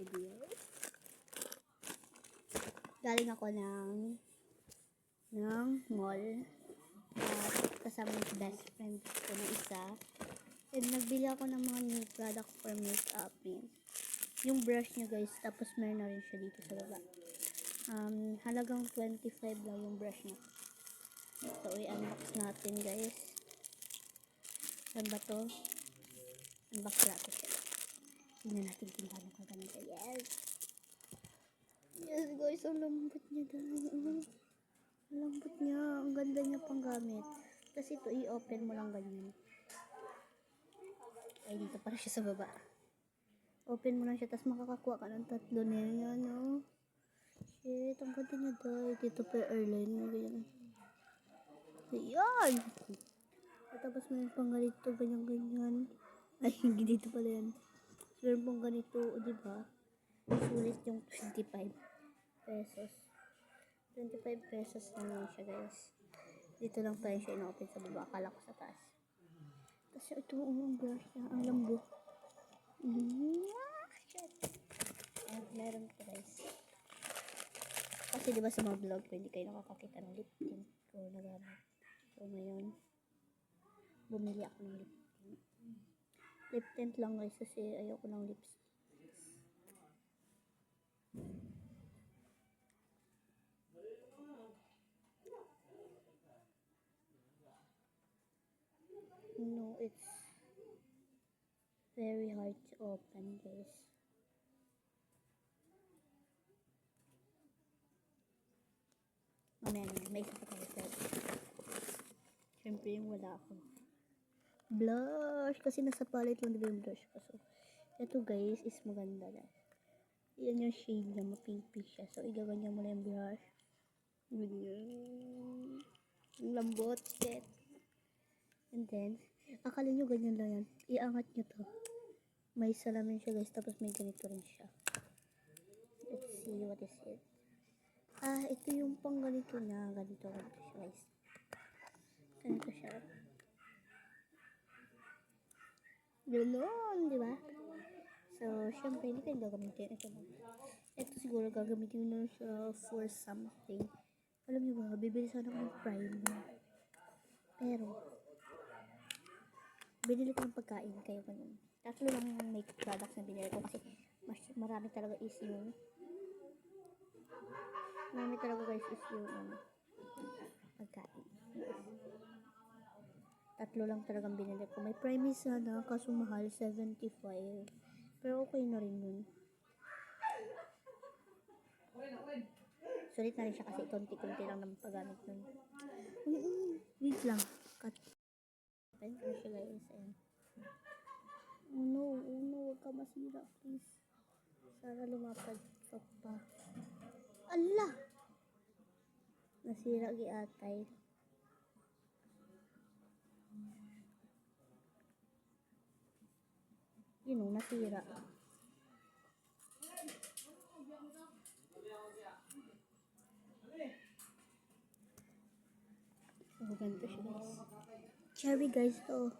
video. Galing ako ng mall at kasama yung best friend ko na isa. And nagbili ako ng mga new product for makeup. Yung brush niya guys, tapos meron na rin siya dito sa baba. Halagang 25 lang yung brush niya. So i-unbox natin guys. Saan ba to? Unbox natin siya. Tingnan natin kung paano ko ganito. Yes! Yes guys, ang lambot niya dahil. Ang lambot niya. Ang ganda niya pang gamit. Kasi ito i-open mo lang ganyan. Ay, dito para siya sa baba. Open mo lang siya, tapos makakakuha ka ng 3 na yan, no? Shit, ang ganda niya dahil. Dito pa airline mo, ganyan. Ayan! At tapos may pang ganito, ganyan-ganyan. Ay, hindi dito pala yan. Meron pang ganito, diba? Sulit yung 25 pesos. 25 pesos lang siya, guys. Dito lang tayo siya ino-open sa baba. Akala ko sa taas. Tapos ito, ang brush niya. Ang lambot. Shit. At meron ko, guys. Kasi diba sa mga vlog ko, hindi kayo nakakakita ng lip tint ko nagamit. So, ngayon, bumili ako ng lip tint. Lip tint lang, guys, kasi ayoko ng lipstick. No, it's very hard to open, guys. Mamaya na, may isa pa tayo sa siyempre yung wala ako. Blush! Kasi nasa palette lang diba yung blush ko. So, ito guys is maganda na. Yan yung shade niya, mapink-pink siya. So, igaganyan mo na yung blush. Ganyan. Ang lambot, shit. And then, akala nyo ganyan lang yan. Iangat nyo to. May salamin siya guys, tapos may ganito rin siya. Let's see what is it. Ito yung pang ganito na. Ganito siya guys. Ganito siya. Ganon, di ba? So, syempre, hindi kayo gagamitin. Ito siguro gagamitin na siya for something. Alam niyo ba, bibili sana ng primer. Pero, binili ko ng pagkain, kayo ganun. 3 lang yung makeup products na binili ko kasi marami talaga is yung pagkain. 3 lang talagang binili ko. May primer sana, kaso mahal, 75. Pero okay na rin yun. Sulit na rin siya kasi konti-konti lang naman paggamit nun. Wait lang. Cut. Ayan ko siya guys. Ayan. Oh no, huwag ka masira please. Sana lumapad ka pa. Ala! Nasira giatay. Yun o, nasira. Oh, ganito siya guys. Cherry guys to.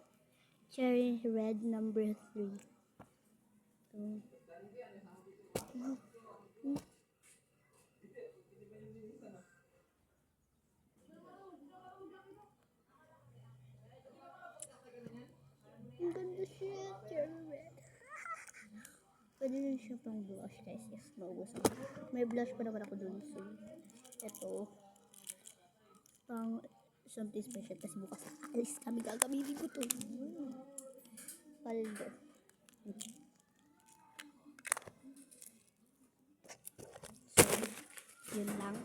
Cherry red number 3. Ito. Ang ganda siya. Cherry red. Pwede rin siya pang blush guys. Yes, maubos ako. May blush pa naman ako dun. So, ito. Pang something special kasi bukas alis kami, gagamitin ko to. Paldo. So, yun lang.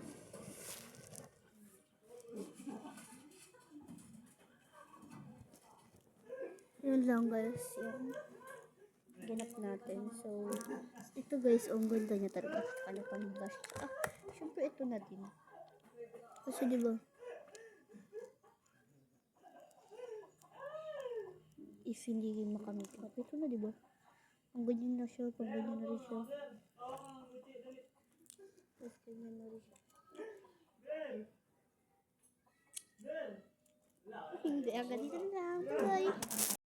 Yun lang guys. Yung ganap natin. So, ito guys, ang ganda niya talaga. Ano pang blush. Syempre ito na din. Kasi diba, if hindi rin makamikap, ito na diba? Ang ganyan na siya, pang ganyan na rin siya. Tapos ganyan na rin siya. Hindi, agad dito lang. Bye!